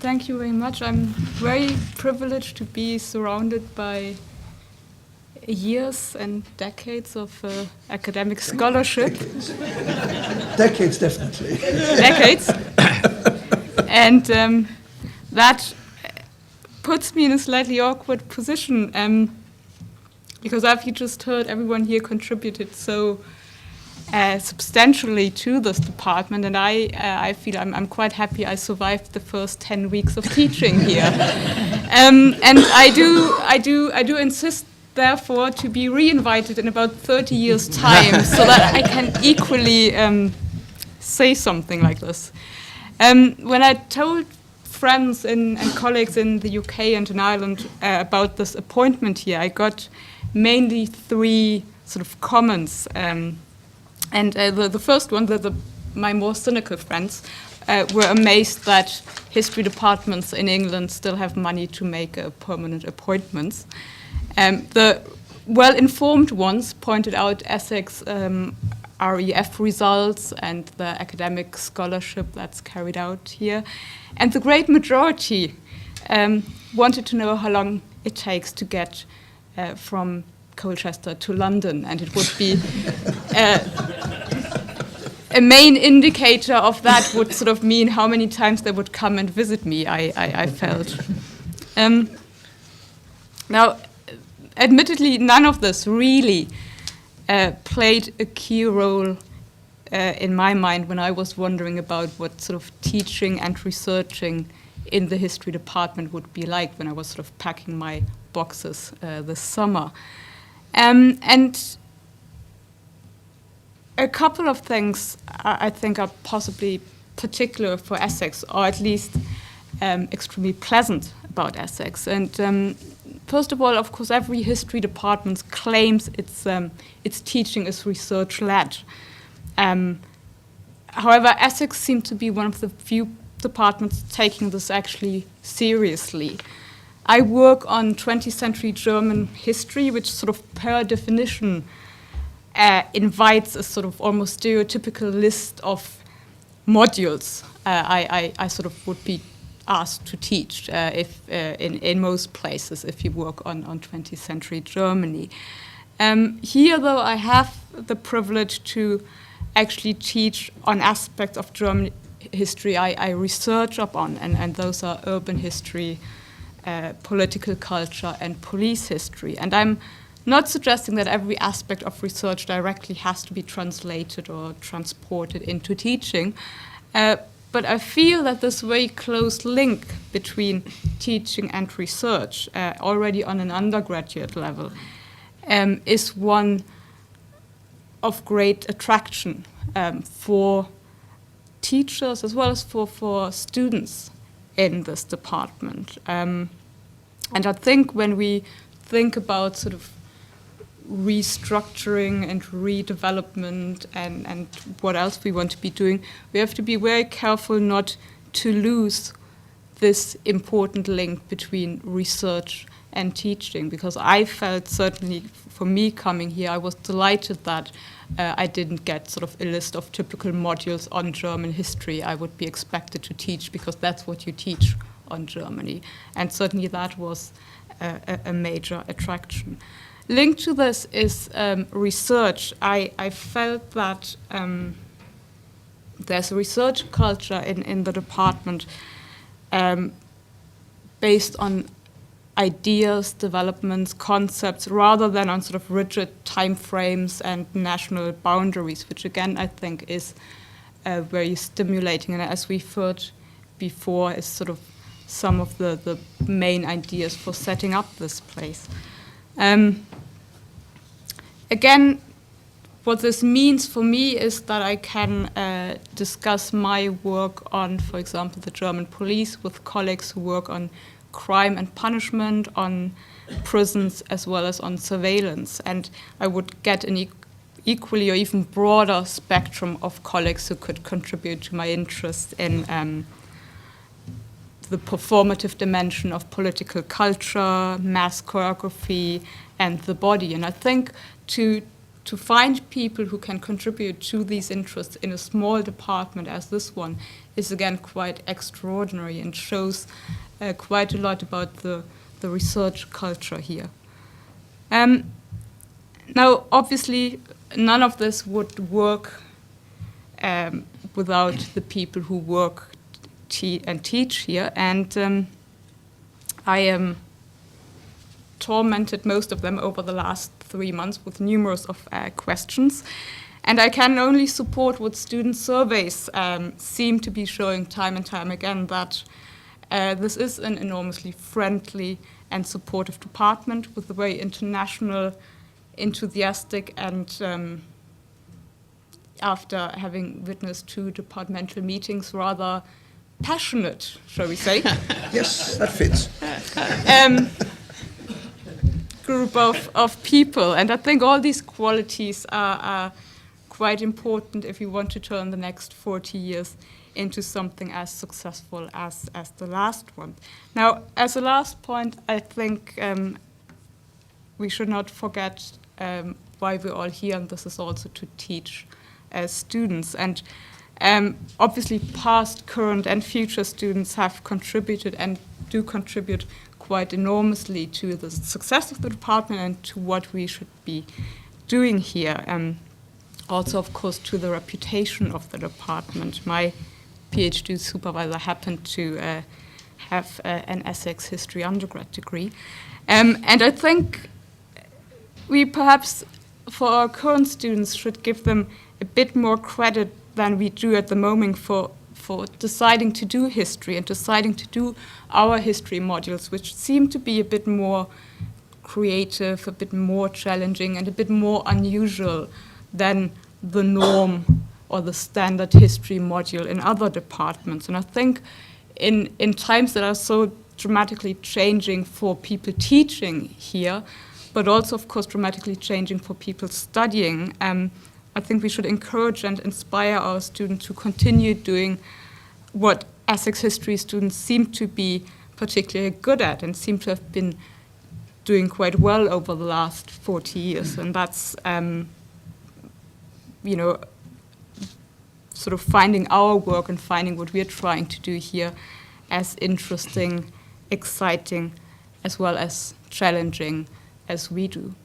Thank you very much. I'm very privileged to be surrounded by years and decades of academic scholarship. Decades, definitely. Decades. And that puts me in a slightly awkward position because as you just heard, everyone here contributed so substantially to this department, and I feel I'm quite happy I survived the first 10 weeks of teaching here. And I do insist, therefore, to be re-invited in about 30 years' time so that I can equally say something like this. When I told friends and colleagues in the UK and in Ireland about this appointment here, I got mainly three sort of comments. And the first one, my more cynical friends, were amazed that history departments in England still have money to make permanent appointments. The well-informed ones pointed out Essex REF results and the academic scholarship that's carried out here. And the great majority wanted to know how long it takes to get from Colchester to London, and it would be a main indicator of that would sort of mean how many times they would come and visit me, I felt. Now, admittedly, none of this really played a key role in my mind when I was wondering about what sort of teaching and researching in the history department would be like when I was sort of packing my boxes this summer. And a couple of things I think are possibly particular for Essex, or at least extremely pleasant about Essex. And first of all, of course, every history department claims its teaching is research-led. However, Essex seemed to be one of the few departments taking this actually seriously. I work on 20th century German history, which sort of per definition invites a sort of almost stereotypical list of modules I sort of would be asked to teach if in most places if you work on 20th century Germany. Here, though, I have the privilege to actually teach on aspects of German history I research upon, and those are urban history, political culture, and police history. And I'm not suggesting that every aspect of research directly has to be translated or transported into teaching, but I feel that this very close link between teaching and research, already on an undergraduate level, is one of great attraction for teachers as well as for students in this department. And I think when we think about sort of restructuring and redevelopment and what else we want to be doing, we have to be very careful not to lose this important link between research and teaching, because I felt, certainly for me coming here, I was delighted that I didn't get sort of a list of typical modules on German history I would be expected to teach, because that's what you teach on Germany. And certainly that was a major attraction. Linked to this is research. I felt that there's a research culture in the department based on ideas, developments, concepts, rather than on sort of rigid timeframes and national boundaries, which again I think is very stimulating. And as we've heard before, is sort of some of the main ideas for setting up this place. Again, what this means for me is that I can discuss my work on, for example, the German police with colleagues who work on crime and punishment, on prisons, as well as on surveillance. And I would get an equally or even broader spectrum of colleagues who could contribute to my interest in the performative dimension of political culture, mass choreography, and the body. And I think to to find people who can contribute to these interests in a small department as this one is again quite extraordinary and shows quite a lot about the research culture here. Now, obviously, none of this would work without the people who work and teach here, and I am tormented most of them over the last 3 months with numerous of questions. And I can only support what student surveys seem to be showing time and time again, that this is an enormously friendly and supportive department with a very international, enthusiastic, and after having witnessed 2 departmental meetings, rather passionate, shall we say. Yes, that fits. Group of people. And I think all these qualities are quite important if you want to turn the next 40 years into something as successful as the last one. Now, as a last point, I think we should not forget why we're all here, and this is also to teach students. And obviously past, current, and future students have contributed and do contribute quite enormously to the success of the department and to what we should be doing here. Also, of course, to the reputation of the department. My PhD supervisor happened to have an Essex history undergrad degree. And I think we perhaps, for our current students, should give them a bit more credit than we do at the moment for deciding to do history and deciding to do our history modules, which seem to be a bit more creative, a bit more challenging, and a bit more unusual than the norm or the standard history module in other departments. And I think in times that are so dramatically changing for people teaching here, but also, of course, dramatically changing for people studying, I think we should encourage and inspire our students to continue doing what Essex history students seem to be particularly good at and seem to have been doing quite well over the last 40 years. And that's, you know, sort of finding our work and finding what we're trying to do here as interesting, exciting, as well as challenging as we do.